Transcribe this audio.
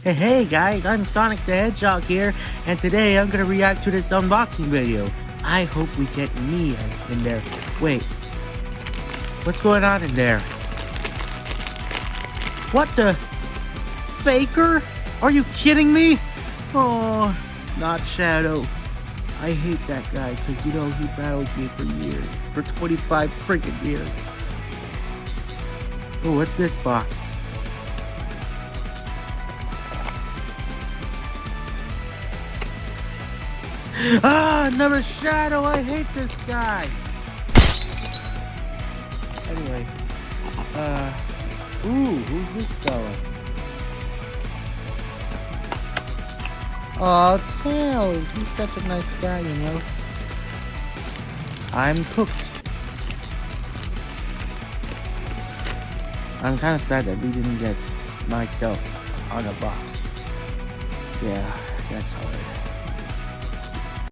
Hey guys, I'm Sonic the Hedgehog here, and today I'm gonna react to this unboxing video. I hope we get me in there. Wait, what's going on in there? What the? Faker? Are you kidding me? Oh, not Shadow. I hate that guy, because you know he battles me for years. For 25 freaking years. Oh, what's this box? Ah, another Shadow! I hate this guy! Anyway, ooh, who's this fella? Aw, Tails! He's such a nice guy, you know? I'm cooked. I'm kinda sad that we didn't get myself on a box. Yeah, that's hard.